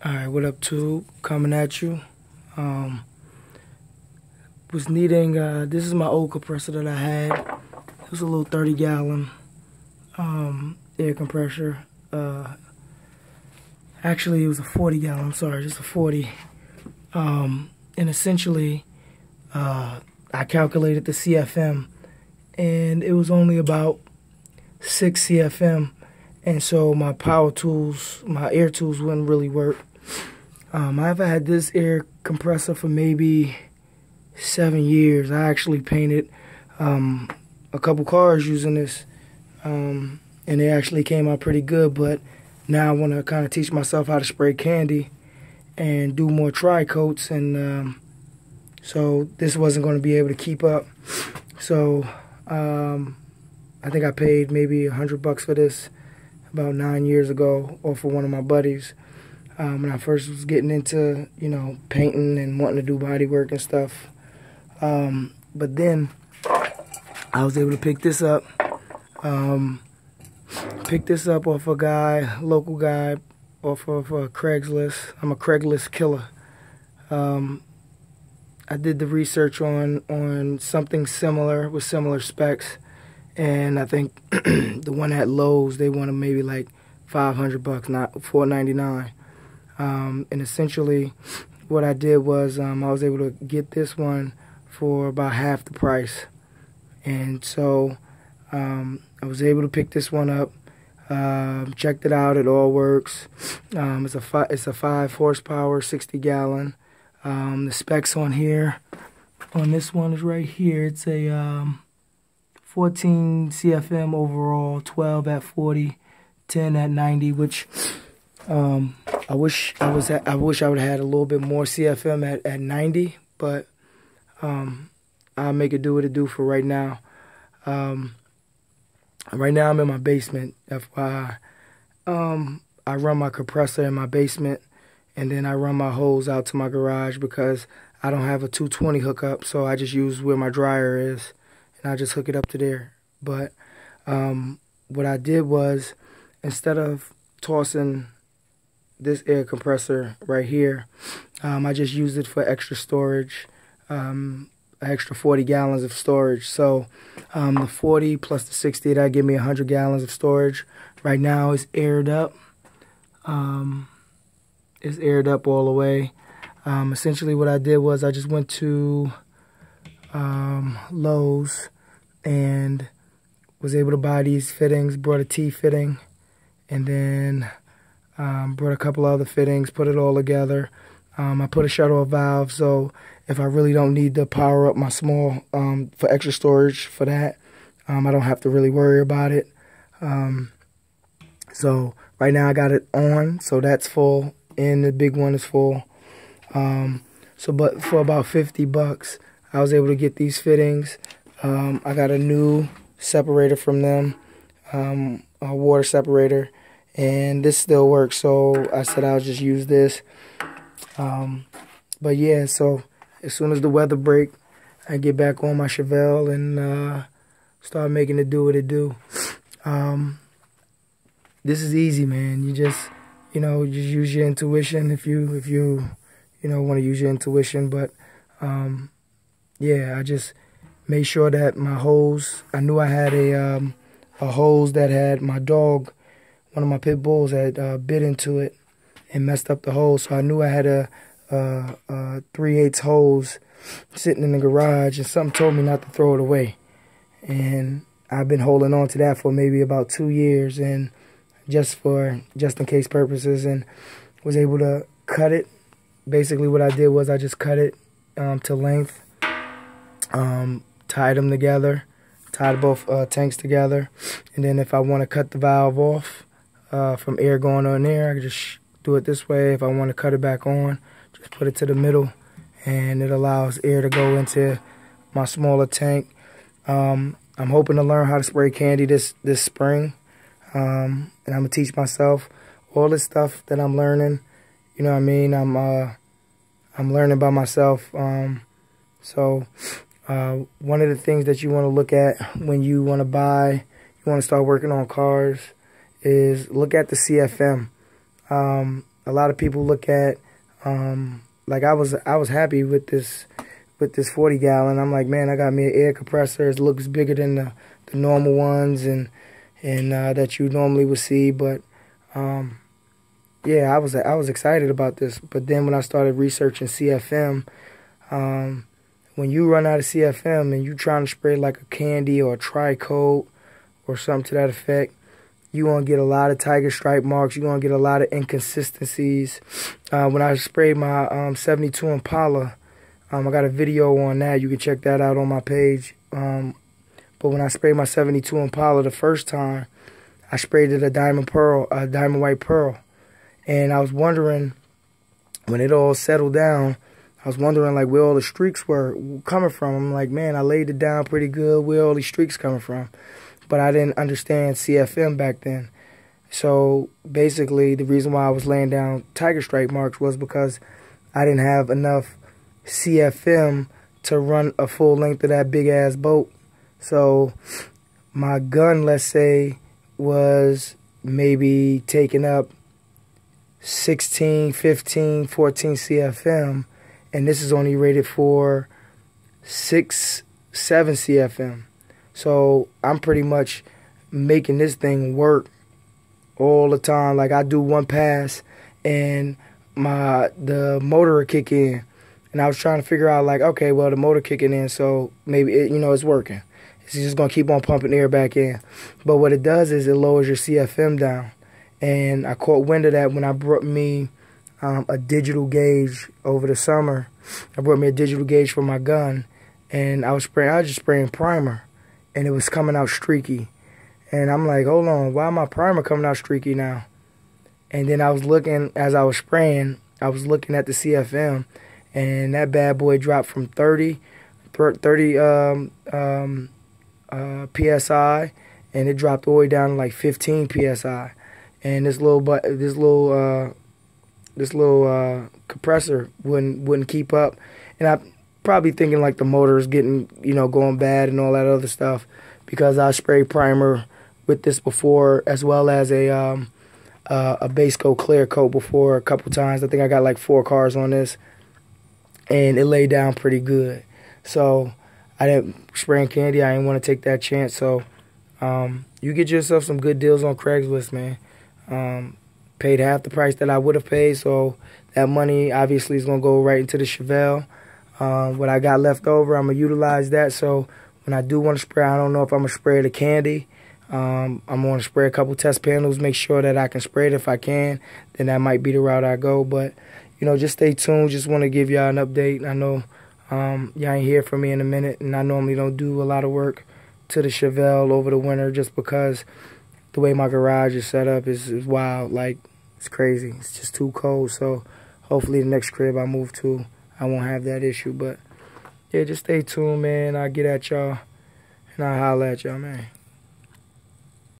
Alright, what up, tube? Coming at you. Was needing, this is my old compressor that I had. It was a little 30-gallon air compressor. Actually, it was a 40-gallon, I'm sorry, just a 40. And essentially, I calculated the CFM, and it was only about 6 CFM. And so my power tools, my air tools wouldn't really work. I've had this air compressor for maybe 7 years. I actually painted a couple cars using this, and it actually came out pretty good. But now I want to kind of teach myself how to spray candy and do more tri-coats, and so this wasn't going to be able to keep up. So I think I paid maybe $100 for this about 9 years ago, or for one of my buddies. When I first was getting into, painting and wanting to do body work and stuff. But then I was able to pick this up. Off a guy, local guy, off of Craigslist. I'm a Craigslist killer. I did the research on something similar with similar specs, and I think the one at Lowe's, they wanted maybe like $500, not $499. And essentially what I did was I was able to get this one for about half the price. And so I was able to pick this one up, checked it out, it all works. It's a 5 horsepower, 60-gallon. The specs on here, on this one is right here. It's a 14 CFM overall, 12 at 40, 10 at 90, which I wish I would have had a little bit more CFM at 90, but I'll make it do what it do for right now. Right now I'm in my basement, FYI. I run my compressor in my basement, and then I run my hose out to my garage because I don't have a 220 hookup, so I just use where my dryer is, and I just hook it up to there. But what I did was, instead of tossing this air compressor right here, I just used it for extra storage, extra 40 gallons of storage. So the 40 plus the 60, that give me 100 gallons of storage. Right now it's aired up. It's aired up all the way. Essentially what I did was I just went to Lowe's and was able to buy these fittings, brought a T fitting, and then brought a couple other fittings, put it all together. I put a shut-off valve, so if I really don't need to power up my small for extra storage for that, I don't have to really worry about it. So right now I got it on, so that's full, and the big one is full. But for about $50, I was able to get these fittings. I got a new separator from them, a water separator, and this still works, so I said I'll just use this. But yeah, so as soon as the weather break, I get back on my Chevelle and start making it do what it do. This is easy, man. You just use your intuition if you want to use your intuition. But yeah, I just made sure that my hose, I knew I had a hose that had my dog, one of my pit bulls had bit into it and messed up the hose. So I knew I had a 3/8 hose sitting in the garage, and something told me not to throw it away. And I've been holding on to that for maybe about 2 years, and just in case purposes, and was able to cut it. Basically what I did was I just cut it to length, tied them together, tied both tanks together, and then if I want to cut the valve off from air going on there, I can just do it this way. If I want to cut it back on, just put it to the middle, and it allows air to go into my smaller tank. I'm hoping to learn how to spray candy this spring, and I'm gonna teach myself all this stuff that I'm learning. You know what I mean? I'm learning by myself. So one of the things that you want to look at when you want to start working on cars is look at the CFM. A a lot of people look at, like I was happy with this 40 gallon. I'm like, man, I got me an air compressor. It looks bigger than the normal ones and that you normally would see. But yeah, I was excited about this. But then when I started researching CFM, when you run out of CFM and you trying to spray like a candy or a tri-coat or something to that effect, you're going to get a lot of tiger stripe marks. You're going to get a lot of inconsistencies. When I sprayed my 72 Impala, I got a video on that. You can check that out on my page. But when I sprayed my 72 Impala the first time, I sprayed it a diamond white pearl. And I was wondering, when it all settled down, I was wondering like where all the streaks were coming from. I'm like, man, I laid it down pretty good. Where all these streaks coming from? But I didn't understand CFM back then. So basically, the reason why I was laying down tiger stripe marks was because I didn't have enough CFM to run a full length of that big ass boat. So my gun, let's say, was maybe taking up 16, 15, 14 CFM, and this is only rated for 6, 7 CFM. So I'm pretty much making this thing work all the time. Like I do one pass and the motor will kick in. And I was trying to figure out like, okay, well the motor kicking in, so maybe it's working. It's just gonna keep on pumping air back in. But what it does is it lowers your CFM down. And I caught wind of that when I brought me a digital gauge over the summer. I brought me a digital gauge for my gun, and I was just spraying primer. And it was coming out streaky. And I'm like, hold on, why my primer coming out streaky now? And then I was looking, as I was spraying, I was looking at the CFM, and that bad boy dropped from 30 PSI, and it dropped all the way down to like 15 PSI. And this little compressor wouldn't keep up. And I probably thinking like the motor is getting, going bad and all that other stuff, because I sprayed primer with this before, as well as a base coat clear coat before a couple times. I think I got like 4 cars on this, and it laid down pretty good. So I didn't spraying candy. I didn't want to take that chance. So you get yourself some good deals on Craigslist, man. Paid half the price that I would have paid, so that money obviously is gonna go right into the Chevelle. What I got left over, I'm going to utilize that. So when I do want to spray, I don't know if I'm going to spray the candy. I'm going to spray a couple test panels, make sure that I can spray it if I can. Then that might be the route I go. But, just stay tuned. Just want to give y'all an update. I know y'all ain't hear from me in a minute, and I normally don't do a lot of work to the Chevelle over the winter just because the way my garage is set up is wild. Like, it's crazy. It's just too cold. So hopefully the next crib I move to, I won't have that issue. But yeah, just stay tuned, man. I'll get at y'all, and I'll holler at y'all, man.